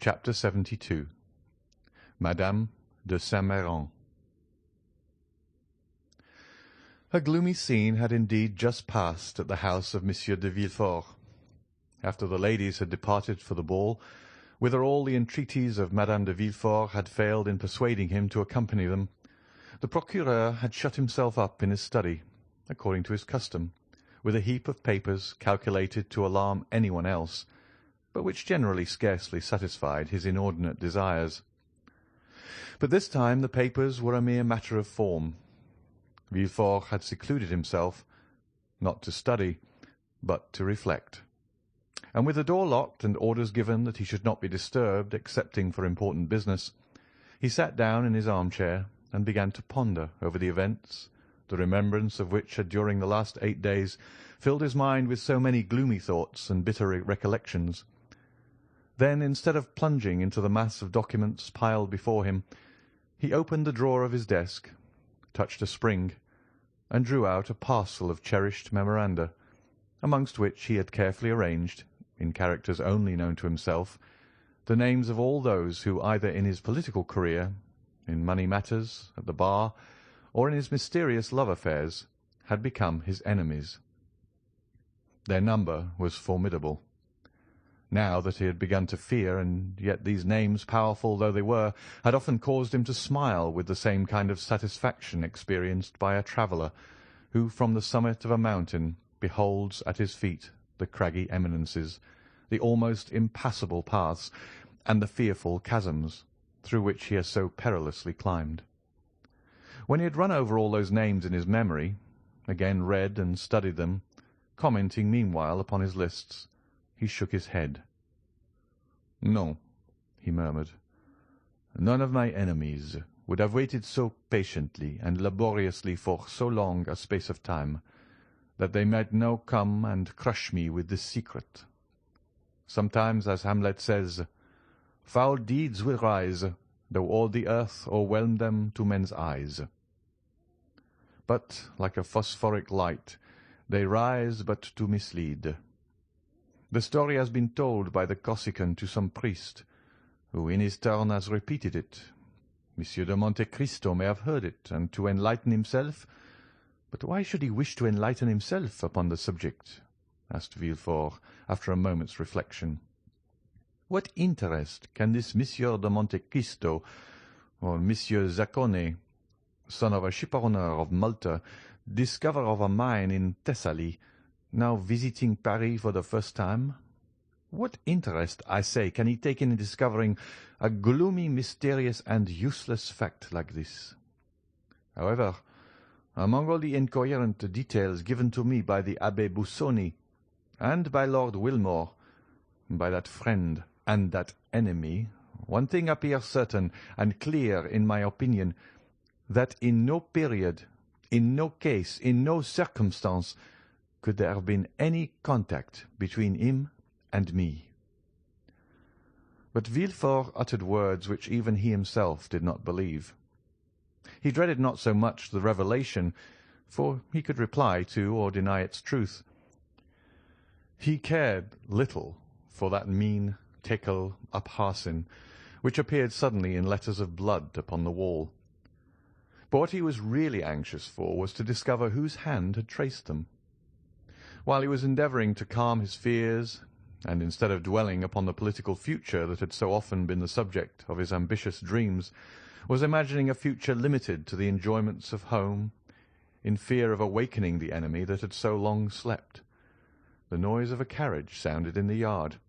Chapter 72. Madame de Saint-Méran. A gloomy scene had indeed just passed at the house of Monsieur de Villefort. After the ladies had departed for the ball, whither all the entreaties of Madame de Villefort had failed in persuading him to accompany them, the procureur had shut himself up in his study, according to his custom, with a heap of papers calculated to alarm anyone else, but which generally scarcely satisfied his inordinate desires. But this time the papers were a mere matter of form. Villefort had secluded himself, not to study, but to reflect. And with the door locked and orders given that he should not be disturbed excepting for important business, he sat down in his armchair and began to ponder over the events, the remembrance of which had during the last 8 days filled his mind with so many gloomy thoughts and bitter recollections. Then, instead of plunging into the mass of documents piled before him, he opened the drawer of his desk, touched a spring, and drew out a parcel of cherished memoranda, amongst which he had carefully arranged, in characters only known to himself, the names of all those who either in his political career, in money matters, at the bar, or in his mysterious love affairs, had become his enemies. Their number was formidable. Now that he had begun to fear, and yet these names, powerful though they were, had often caused him to smile with the same kind of satisfaction experienced by a traveller who from the summit of a mountain beholds at his feet the craggy eminences, the almost impassable paths, and the fearful chasms through which he has so perilously climbed. When he had run over all those names in his memory, again read and studied them, commenting meanwhile upon his lists, he shook his head. "No," he murmured. "None of my enemies would have waited so patiently and laboriously for so long a space of time, that they might now come and crush me with this secret. Sometimes, as Hamlet says, foul deeds will rise, though all the earth o'erwhelm them to men's eyes. But, like a phosphoric light, they rise but to mislead. The story has been told by the Corsican to some priest, who in his turn has repeated it. Monsieur de Monte Cristo may have heard it, and to enlighten himself— But why should he wish to enlighten himself upon the subject?" asked Villefort, after a moment's reflection. "What interest can this Monsieur de Monte Cristo, or Monsieur Zaccone, son of a shipowner of Monte, discover of a mine in Thessaly, now visiting Paris for the first time? What interest, I say, can he take in discovering a gloomy, mysterious, and useless fact like this? However, among all the incoherent details given to me by the Abbé Busoni, and by Lord Wilmore, by that friend and that enemy, one thing appears certain and clear in my opinion, that in no period, in no case, in no circumstance, could there have been any contact between him and me." But Villefort uttered words which even he himself did not believe. He dreaded not so much the revelation, for he could reply to or deny its truth. He cared little for that mean tekel upharsin, which appeared suddenly in letters of blood upon the wall. But what he was really anxious for was to discover whose hand had traced them. While he was endeavouring to calm his fears, and instead of dwelling upon the political future that had so often been the subject of his ambitious dreams, was imagining a future limited to the enjoyments of home, in fear of awakening the enemy that had so long slept, the noise of a carriage sounded in the yard.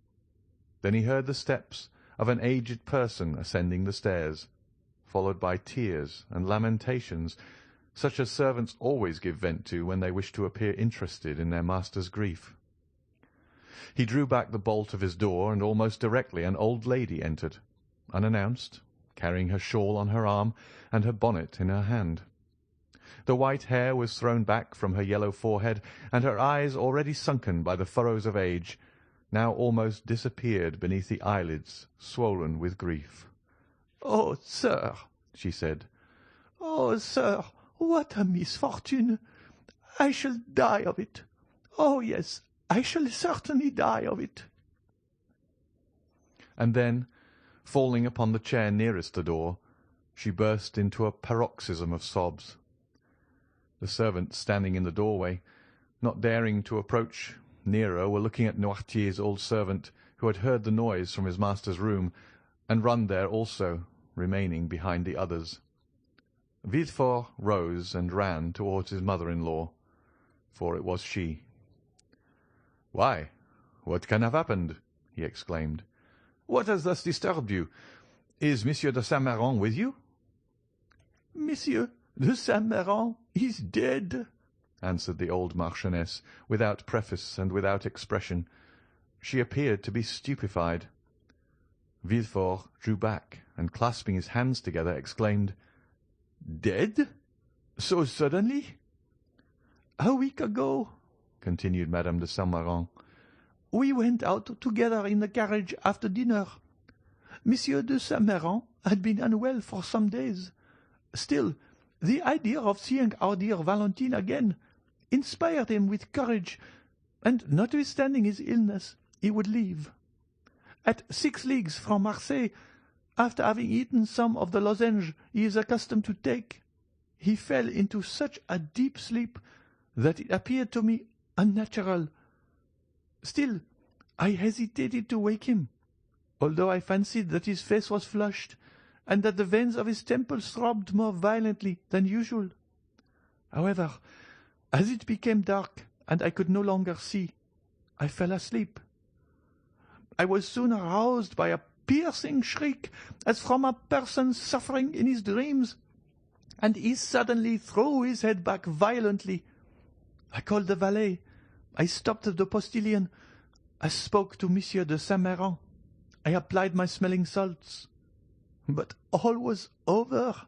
Then he heard the steps of an aged person ascending the stairs, followed by tears and lamentations, such as servants always give vent to when they wish to appear interested in their master's grief. He drew back the bolt of his door, and almost directly an old lady entered, unannounced, carrying her shawl on her arm and her bonnet in her hand. The white hair was thrown back from her yellow forehead, and her eyes, already sunken by the furrows of age, now almost disappeared beneath the eyelids swollen with grief. "Oh, sir," she said. "Oh, sir, what a misfortune! I shall die of it. Oh, yes, I shall certainly die of it." And then, falling upon the chair nearest the door, she burst into a paroxysm of sobs. The servants standing in the doorway, not daring to approach nearer, were looking at Noirtier's old servant, who had heard the noise from his master's room, and run there also, remaining behind the others. Villefort rose and ran towards his mother-in-law, for it was she. "Why, what can have happened?" he exclaimed. "What has thus disturbed you? Is Monsieur de Saint-Méran with you?" "Monsieur de Saint-Méran is dead," answered the old Marchioness, without preface and without expression. She appeared to be stupefied. Villefort drew back, and clasping his hands together, exclaimed, "Dead? So suddenly?" "A week ago," continued Madame de Saint-Méran, "we went out together in the carriage after dinner. Monsieur de Saint-Méran had been unwell for some days. Still, the idea of seeing our dear Valentine again inspired him with courage, and notwithstanding his illness, he would leave. At 6 leagues from Marseille, after having eaten some of the lozenge he is accustomed to take, he fell into such a deep sleep that it appeared to me unnatural. Still, I hesitated to wake him, although I fancied that his face was flushed, and that the veins of his temples throbbed more violently than usual. However, as it became dark and I could no longer see, I fell asleep. I was soon aroused by a piercing shriek, as from a person suffering in his dreams, and he suddenly threw his head back violently. I called the valet. I stopped the postilion. I spoke to Monsieur de Saint-Méran. I applied my smelling salts. But all was over,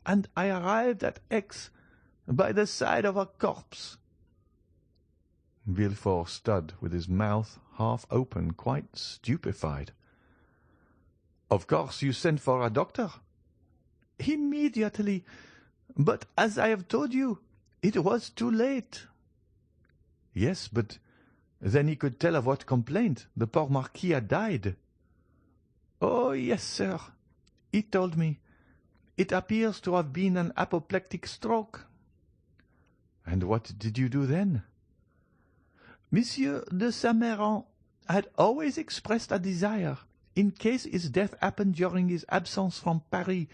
and I arrived at Aix by the side of a corpse." Villefort stood with his mouth half open, quite stupefied. "Of course you sent for a doctor?" "Immediately, but as I have told you, it was too late." "Yes, but then he could tell of what complaint the poor Marquis had died." "Oh, yes, sir. He told me. It appears to have been an apoplectic stroke." "And what did you do then?" Monsieur de Saint-Méran had always expressed a desire, in case his death happened during his absence from Paris,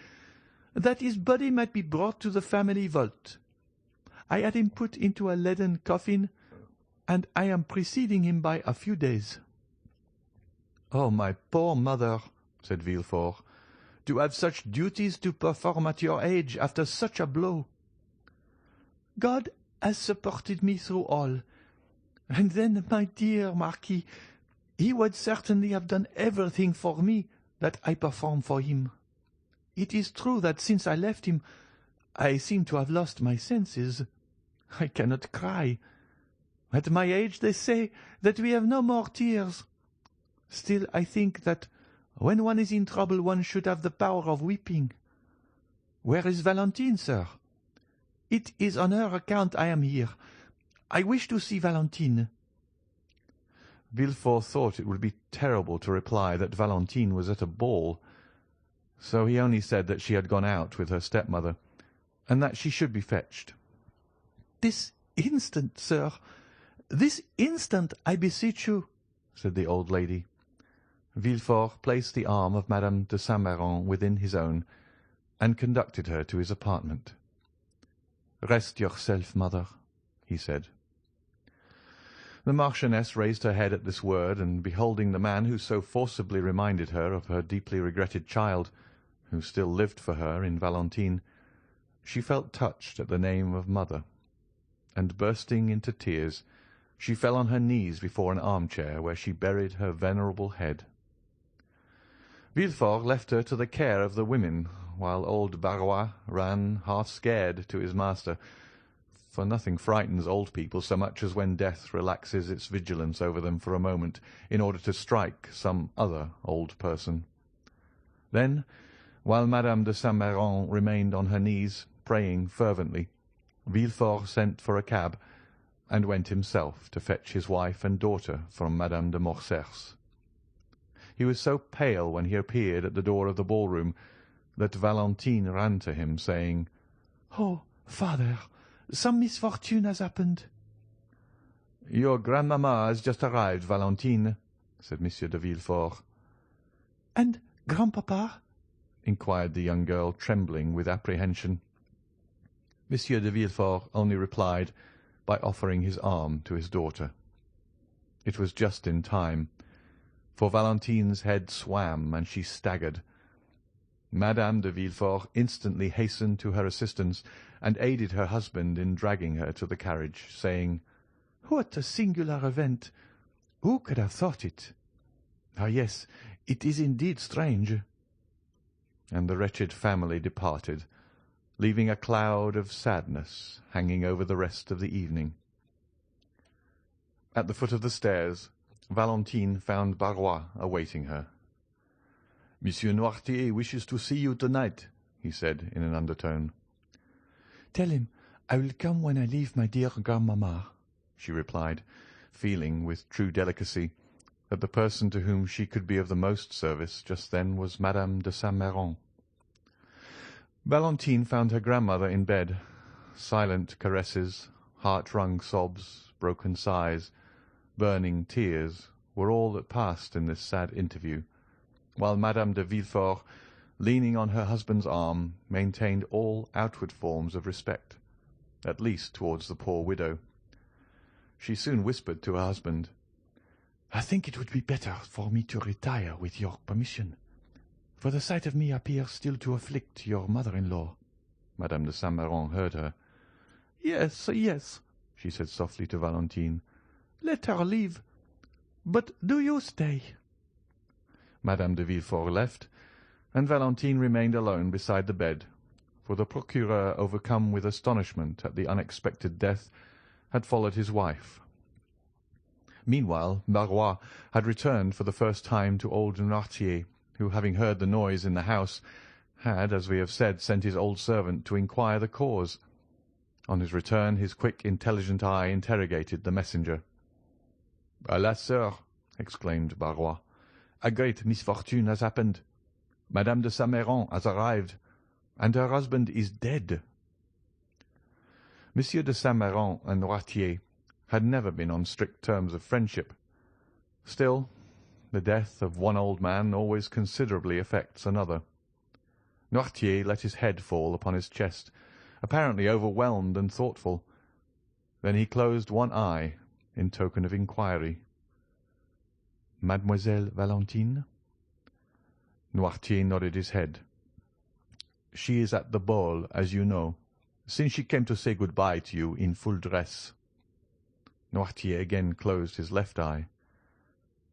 that his body might be brought to the family vault. I had him put into a leaden coffin, and I am preceding him by a few days." "Oh, my poor mother," said Villefort, "to have such duties to perform at your age after such a blow." "God has supported me through all. And then, my dear Marquis, he would certainly have done everything for me that I performed for him. It is true that since I left him, I seem to have lost my senses. I cannot cry. At my age they say that we have no more tears. Still, I think that when one is in trouble one should have the power of weeping. Where is Valentine, sir? It is on her account I am here. I wish to see Valentine." Villefort thought it would be terrible to reply that Valentine was at a ball, so he only said that she had gone out with her stepmother, and that she should be fetched. "This instant, sir, this instant, I beseech you," said the old lady. Villefort placed the arm of Madame de Saint-Méran within his own, and conducted her to his apartment. "Rest yourself, mother," he said. The Marchioness raised her head at this word, and beholding the man who so forcibly reminded her of her deeply regretted child, who still lived for her in Valentine, she felt touched at the name of mother, and bursting into tears, she fell on her knees before an armchair, where she buried her venerable head. Villefort left her to the care of the women, while old Barrois ran, half scared, to his master, for nothing frightens old people so much as when death relaxes its vigilance over them for a moment in order to strike some other old person. Then, while Madame de Saint-Méran remained on her knees, praying fervently, Villefort sent for a cab, and went himself to fetch his wife and daughter from Madame de Morcerf's. He was so pale when he appeared at the door of the ballroom that Valentine ran to him, saying, "Oh, father, some misfortune has happened." "Your grandmamma has just arrived, Valentine," said Monsieur de Villefort. "And grandpapa?" inquired the young girl, trembling with apprehension. Monsieur de Villefort only replied by offering his arm to his daughter. It was just in time, for Valentine's head swam and she staggered. Madame de Villefort instantly hastened to her assistance and aided her husband in dragging her to the carriage, saying, "What a singular event! Who could have thought it? Ah, yes, it is indeed strange." And the wretched family departed, leaving a cloud of sadness hanging over the rest of the evening. At the foot of the stairs, Valentine found Barrois awaiting her. "Monsieur Noirtier wishes to see you tonight," he said in an undertone. "Tell him I will come when I leave my dear grandmamma," she replied, feeling with true delicacy that the person to whom she could be of the most service just then was Madame de Saint-Méran. Valentine found her grandmother in bed. Silent caresses, heart-wrung sobs, broken sighs, burning tears were all that passed in this sad interview, while Madame de Villefort, leaning on her husband's arm, maintained all outward forms of respect, at least towards the poor widow. She soon whispered to her husband, "I think it would be better for me to retire with your permission, for the sight of me appears still to afflict your mother-in-law." Madame de Saint-Méran heard her. "Yes, yes," she said softly to Valentine. "Let her leave. But do you stay." Madame de Villefort left, and Valentine remained alone beside the bed, for the procureur, overcome with astonishment at the unexpected death, had followed his wife. Meanwhile, Barrois had returned for the first time to old Noirtier, who, having heard the noise in the house, had, as we have said, sent his old servant to inquire the cause. On his return, his quick, intelligent eye interrogated the messenger. "Alas, sir," exclaimed Barrois, "a great misfortune has happened. Madame de Saint-Méran has arrived, and her husband is dead." Monsieur de Saint-Méran and Noirtier had never been on strict terms of friendship. Still, the death of one old man always considerably affects another. Noirtier let his head fall upon his chest, apparently overwhelmed and thoughtful. Then he closed one eye in token of inquiry. "Mademoiselle Valentine?" Noirtier nodded his head. "She is at the ball, as you know, since she came to say good-bye to you in full dress." Noirtier again closed his left eye.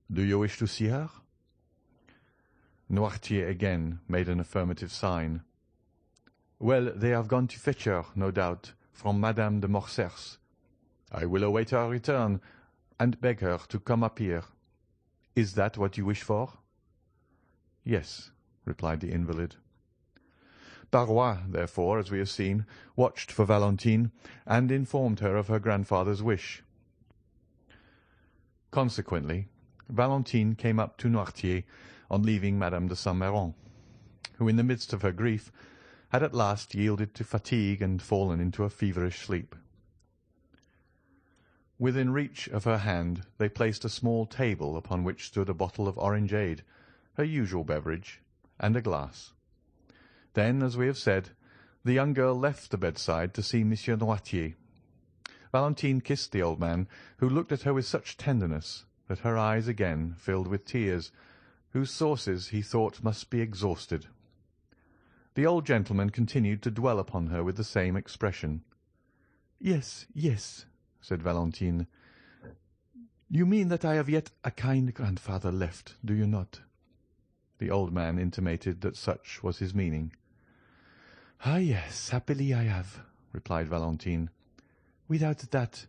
"Do you wish to see her?" Noirtier again made an affirmative sign. "Well, they have gone to fetch her, no doubt, from Madame de Morcerf's. I will await her return, and beg her to come up here. Is that what you wish for?" "Yes," replied the invalid. Barrois, therefore, as we have seen, watched for Valentine, and informed her of her grandfather's wish. Consequently, Valentine came up to Noirtier on leaving Madame de Saint-Méran, who, in the midst of her grief, had at last yielded to fatigue and fallen into a feverish sleep. Within reach of her hand they placed a small table upon which stood a bottle of orangeade, her usual beverage, and a glass. Then, as we have said, the young girl left the bedside to see Monsieur Noirtier. Valentine kissed the old man, who looked at her with such tenderness that her eyes again filled with tears, whose sources he thought must be exhausted. The old gentleman continued to dwell upon her with the same expression. "Yes, yes," said Valentine. "You mean that I have yet a kind grandfather left, do you not?" The old man intimated that such was his meaning. "Ah, yes, happily I have," replied Valentine. "Without that,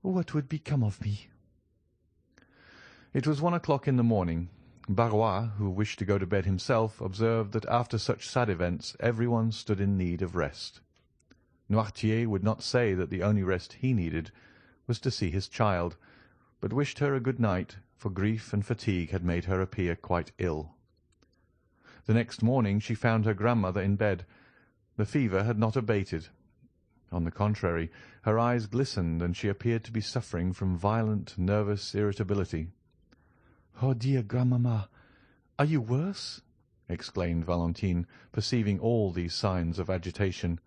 what would become of me?" It was 1 o'clock in the morning. Barrois, who wished to go to bed himself, observed that after such sad events everyone stood in need of rest. Noirtier would not say that the only rest he needed was to see his child, but wished her a good night for grief and fatigue had made her appear quite ill. The next morning she found her grandmother in bed. The fever had not abated. On the contrary, her eyes glistened, and she appeared to be suffering from violent nervous irritability. "Oh, dear grandmamma, are you worse?" exclaimed Valentine, perceiving all these signs of agitation.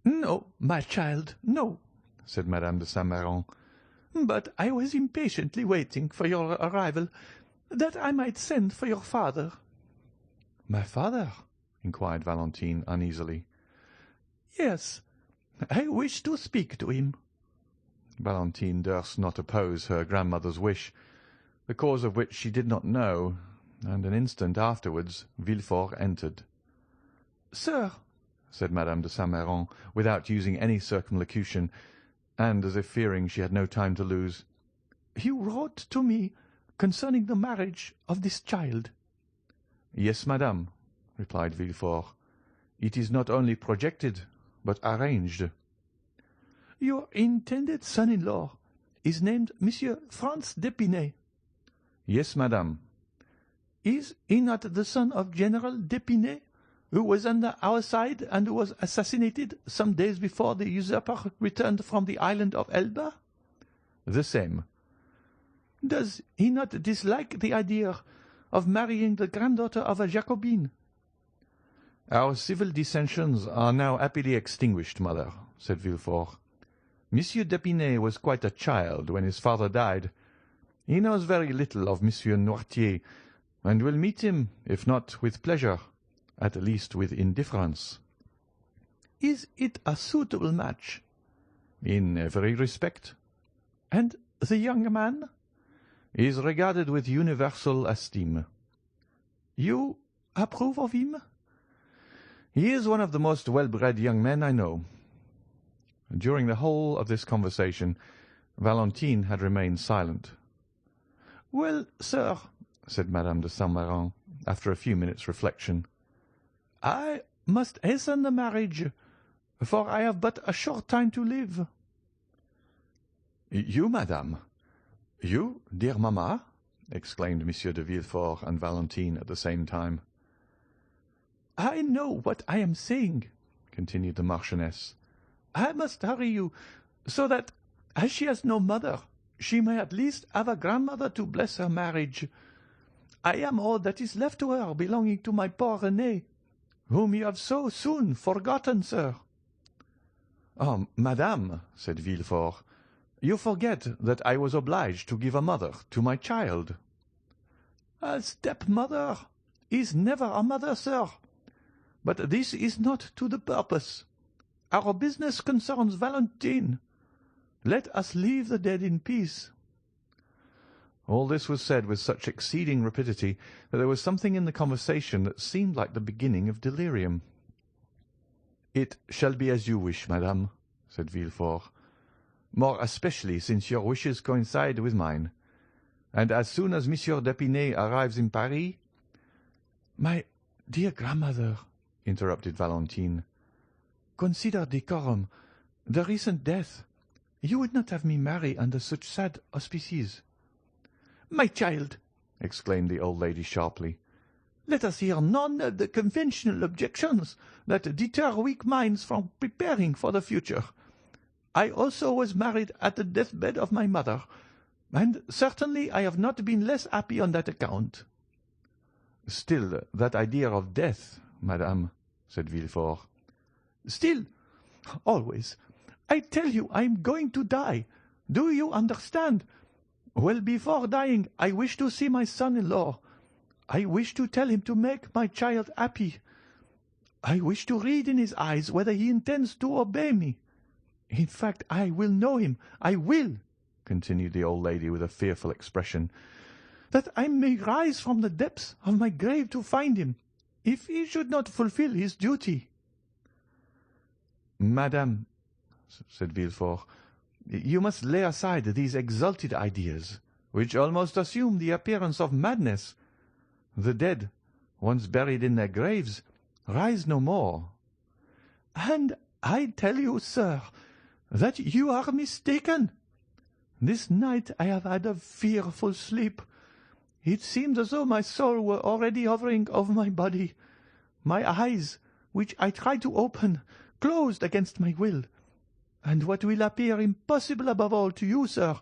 "No, my child, no," said Madame de Saint-Méran. "But I was impatiently waiting for your arrival, that I might send for your father." "My father?" inquired Valentine uneasily. "Yes, I wish to speak to him." Valentine durst not oppose her grandmother's wish, the cause of which she did not know, and an instant afterwards Villefort entered. "Sir," said Madame de Saint-Méran, without using any circumlocution, and as if fearing she had no time to lose, "you wrote to me concerning the marriage of this child." "Yes, madame," replied Villefort. "It is not only projected, but arranged." "Your intended son-in-law is named Monsieur Franz d'Épinay." "Yes, madame." "Is he not the son of General d'Épinay, who was under our side and who was assassinated some days before the usurper returned from the island of Elba?" "The same." "Does he not dislike the idea of marrying the granddaughter of a Jacobin?" "Our civil dissensions are now happily extinguished, mother," said Villefort. "Monsieur d'Épinay was quite a child when his father died. He knows very little of Monsieur Noirtier, and will meet him, if not with pleasure, at least with indifference." "Is it a suitable match?" "In every respect." "And the young man?" "He is regarded with universal esteem." "You approve of him?" "He is one of the most well-bred young men I know." During the whole of this conversation Valentine had remained silent. "Well, sir," said Madame de Saint-Méran, after a few minutes' reflection, "I must hasten the marriage, for I have but a short time to live." "You, madame? You, dear mamma?" exclaimed Monsieur de Villefort and Valentine at the same time. "I know what I am saying," continued the Marchioness. "I must hurry you, so that, as she has no mother, she may at least have a grandmother to bless her marriage. I am all that is left to her belonging to my poor Renée, whom you have so soon forgotten, sir." "Oh, madame," said Villefort, "you forget that I was obliged to give a mother to my child." "A stepmother is never a mother, sir. But this is not to the purpose. Our business concerns Valentine. Let us leave the dead in peace." All this was said with such exceeding rapidity that there was something in the conversation that seemed like the beginning of delirium. "It shall be as you wish, madame," said Villefort, "more especially since your wishes coincide with mine. And as soon as Monsieur d'Épinay arrives in Paris—" "My dear grandmother," interrupted Valentine, "consider decorum, the recent death. You would not have me marry under such sad auspices." "My child," exclaimed the old lady sharply, "let us hear none of the conventional objections that deter weak minds from preparing for the future. I also was married at the deathbed of my mother, and certainly I have not been less happy on that account." "Still, that idea of death, madame," said Villefort. "Still, always. I tell you I am going to die. Do you understand? Well, before dying, I wish to see my son-in-law. I wish to tell him to make my child happy. I wish to read in his eyes whether he intends to obey me. In fact, I will know him. I will," continued the old lady with a fearful expression, "that I may rise from the depths of my grave to find him, if he should not fulfill his duty." "Madame," said Villefort, "you must lay aside these exalted ideas, which almost assume the appearance of madness. The dead, once buried in their graves, rise no more." "And I tell you, sir, that you are mistaken. This night I have had a fearful sleep. It seemed as though my soul were already hovering over my body. My eyes, which I tried to open, closed against my will. And what will appear impossible above all to you, sir,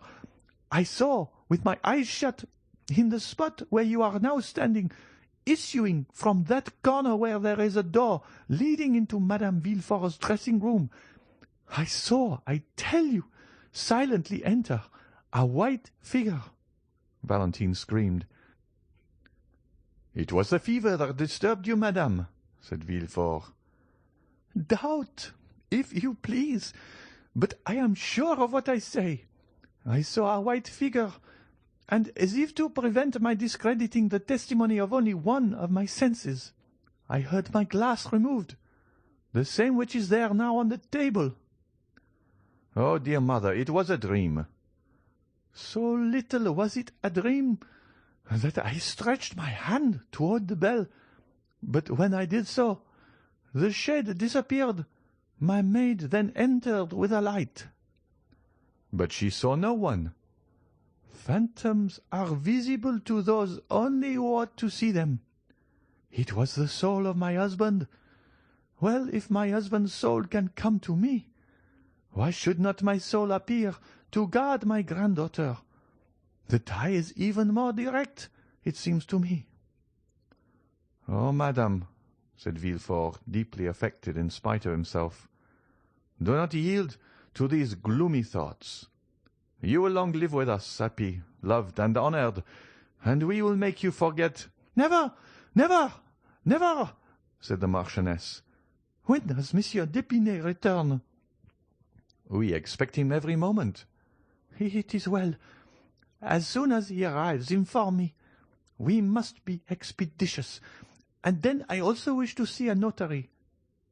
I saw, with my eyes shut, in the spot where you are now standing, issuing from that corner where there is a door leading into Madame Villefort's dressing-room, I saw, I tell you, silently enter a white figure." Valentine screamed. "It was the fever that disturbed you, madame," said Villefort. "Doubt, if you please, but I am sure of what I say. I saw a white figure, and as if to prevent my discrediting the testimony of only one of my senses, I heard my glass removed, the same which is there now on the table." "Oh, dear mother, it was a dream." "So little was it a dream that I stretched my hand toward the bell, but when I did so, the shade disappeared. My maid then entered with a light." "But she saw no one." "Phantoms are visible to those only who ought to see them. It was the soul of my husband. Well, if my husband's soul can come to me, why should not my soul appear to guard my granddaughter? The tie is even more direct, it seems to me." "Oh, madame," said Villefort, deeply affected in spite of himself, "do not yield to these gloomy thoughts. You will long live with us, happy, loved, and honoured, and we will make you forget—" "Never, never, never," said the Marchioness. "When does Monsieur d'Épinay return?" "We expect him every moment." "It is well. As soon as he arrives, inform me. We must be expeditious. And then I also wish to see a notary,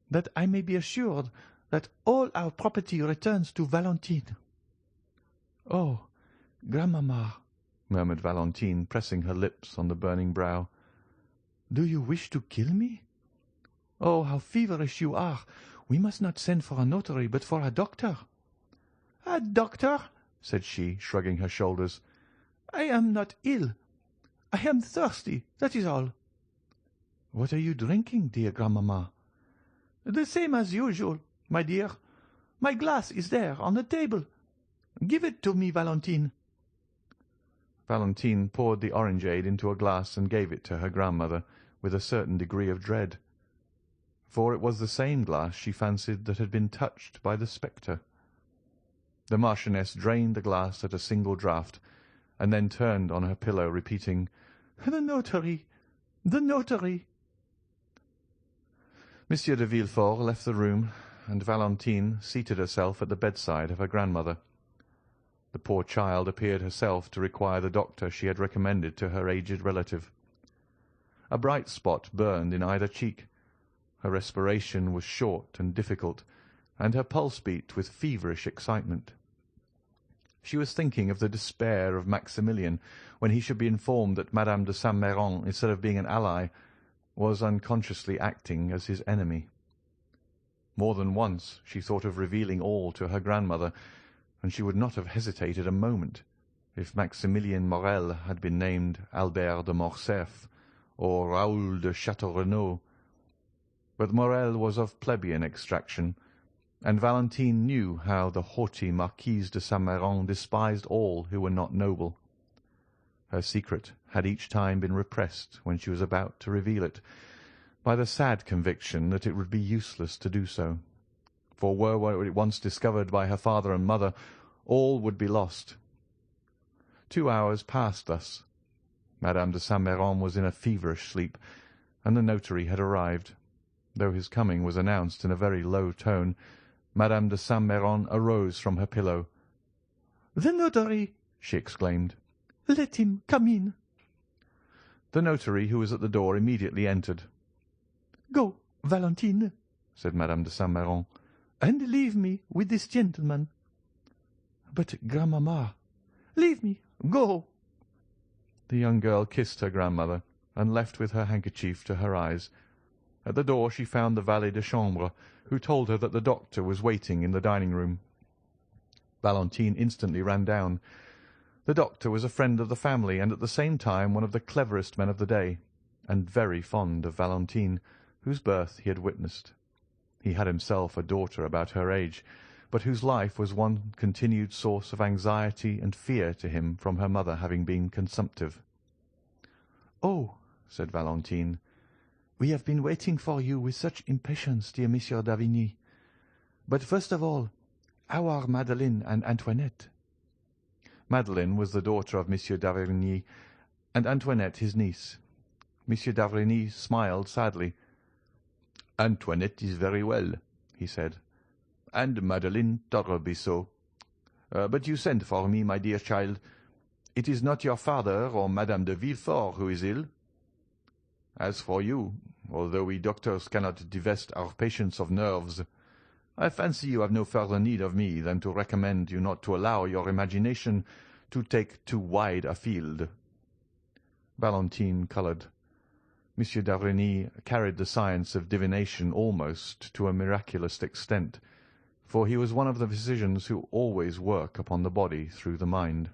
that I may be assured that all our property returns to Valentine." "Oh, grandmamma," murmured Valentine, pressing her lips on the burning brow, "do you wish to kill me? Oh, how feverish you are! We must not send for a notary, but for a doctor." "A doctor?" said she, shrugging her shoulders. "I am not ill. I am thirsty, that is all." "What are you drinking, dear grandmamma?" "The same as usual, my dear. My glass is there on the table. Give it to me, Valentine." Valentine poured the orangeade into a glass and gave it to her grandmother with a certain degree of dread, for it was the same glass she fancied that had been touched by the spectre. The Marchioness drained the glass at a single draught, and then turned on her pillow, repeating, "The notary, the notary." Monsieur de Villefort left the room, and Valentine seated herself at the bedside of her grandmother. The poor child appeared herself to require the doctor she had recommended to her aged relative. A bright spot burned in either cheek. Her respiration was short and difficult, and her pulse beat with feverish excitement. She was thinking of the despair of Maximilian when he should be informed that Madame de Saint-Méran, instead of being an ally, was unconsciously acting as his enemy. More than once she thought of revealing all to her grandmother, and she would not have hesitated a moment if Maximilien Morel had been named Albert de Morcerf or Raoul de Château-Renaud. But Morel was of plebeian extraction, and Valentine knew how the haughty Marquise de Saint-Méran despised all who were not noble. Her secret had each time been repressed when she was about to reveal it, by the sad conviction that it would be useless to do so, for were it once discovered by her father and mother, all would be lost. 2 hours passed thus. Madame de Saint-Méran was in a feverish sleep, and the notary had arrived. Though his coming was announced in a very low tone, Madame de Saint-Méran arose from her pillow. "The notary!" she exclaimed. "Let him come in." The notary, who was at the door, immediately entered. "Go, Valentine," said Madame de Saint-Méran, "and leave me with this gentleman." "But, grandmamma—" "Leave me. Go." The young girl kissed her grandmother, and left with her handkerchief to her eyes. At the door she found the valet de chambre, who told her that the doctor was waiting in the dining-room. Valentine instantly ran down. The doctor was a friend of the family, and at the same time one of the cleverest men of the day, and very fond of Valentine, whose birth he had witnessed. He had himself a daughter about her age, but whose life was one continued source of anxiety and fear to him from her mother having been consumptive. "Oh," said Valentine, "we have been waiting for you with such impatience, dear Monsieur d'Avrigny. But first of all, how are Madeleine and Antoinette?" Madeleine was the daughter of Monsieur d'Avrigny, and Antoinette his niece. Monsieur d'Avrigny smiled sadly. "Antoinette is very well," he said, "and Madeleine tolerably so. But you sent for me, my dear child. It is not your father or Madame de Villefort who is ill. As for you, although we doctors cannot divest our patients of nerves, I fancy you have no further need of me than to recommend you not to allow your imagination to take too wide a field." Valentine coloured. Monsieur d'Avrigny carried the science of divination almost to a miraculous extent, for he was one of the physicians who always work upon the body through the mind.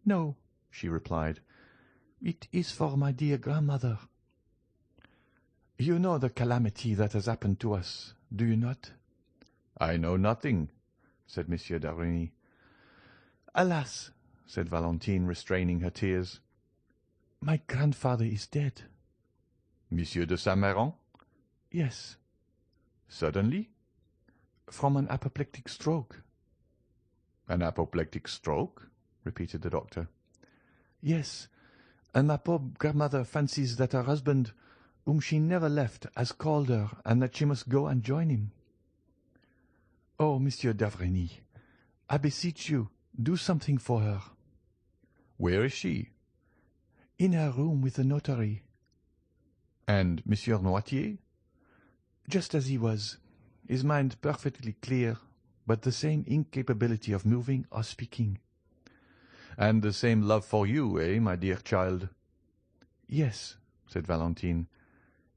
"No," she replied, "it is for my dear grandmother. You know the calamity that has happened to us, do you not?" "I know nothing," said Monsieur d'Avrigny. "Alas," said Valentine, restraining her tears, "my grandfather is dead." "Monsieur de Saint-Méran?" "Yes." "Suddenly?" "From an apoplectic stroke." "An apoplectic stroke?" repeated the doctor. "Yes, and my poor grandmother fancies that her husband, whom she never left, has called her, and that she must go and join him. Oh, Monsieur d'Avrigny, I beseech you, do something for her." "Where is she?" "In her room with the notary." "And Monsieur Noirtier?" "Just as he was, his mind perfectly clear, but the same incapability of moving or speaking." "And the same love for you, eh, my dear child?" "Yes," said Valentine.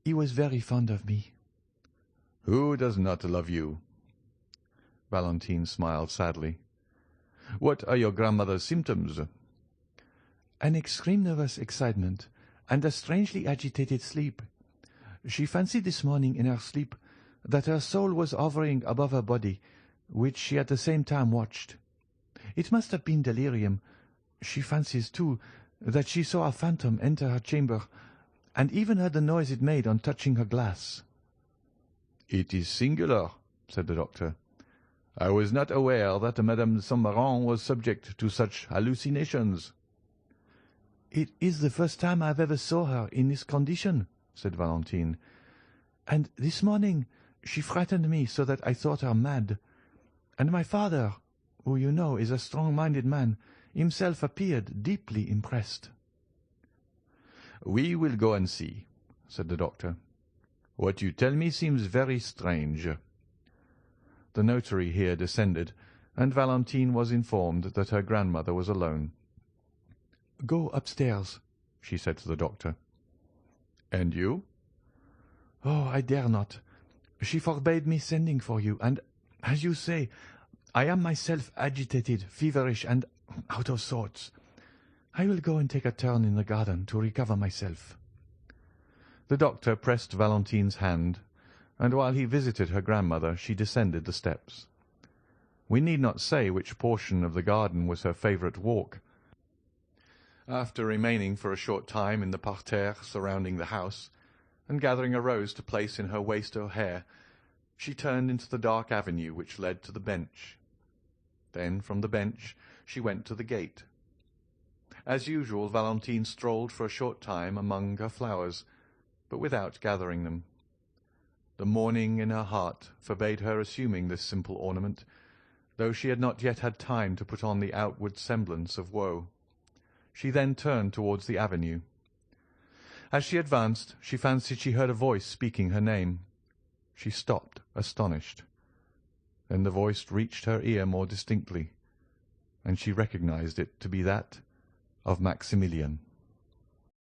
"He was very fond of me." "Who does not love you?" Valentine smiled sadly. "What are your grandmother's symptoms?" "An extreme nervous excitement, and a strangely agitated sleep. She fancied this morning in her sleep that her soul was hovering above her body, which she at the same time watched. It must have been delirium. She fancies, too, that she saw a phantom enter her chamber, and even heard the noise it made on touching her glass." "It is singular," said the doctor. "I was not aware that Madame de Saint-Méran was subject to such hallucinations." "It is the first time I have ever saw her in this condition," said Valentine, "and this morning she frightened me so that I thought her mad. And my father, who you know is a strong-minded man, himself appeared deeply impressed." "We will go and see," said the doctor. "What you tell me seems very strange." The notary here descended, and Valentine was informed that her grandmother was alone. "Go upstairs," she said to the doctor. "And you?" "Oh, I dare not. She forbade me sending for you, and, as you say, I am myself agitated, feverish, and out of sorts. I will go and take a turn in the garden to recover myself." The doctor pressed Valentine's hand, and while he visited her grandmother she descended the steps. We need not say which portion of the garden was her favourite walk. After remaining for a short time in the parterre surrounding the house, and gathering a rose to place in her waist or hair, she turned into the dark avenue which led to the bench. Then from the bench she went to the gate. As usual, Valentine strolled for a short time among her flowers, but without gathering them. The mourning in her heart forbade her assuming this simple ornament, though she had not yet had time to put on the outward semblance of woe. She then turned towards the avenue. As she advanced, she fancied she heard a voice speaking her name. She stopped, astonished. Then the voice reached her ear more distinctly, and she recognized it to be that of Maximilian.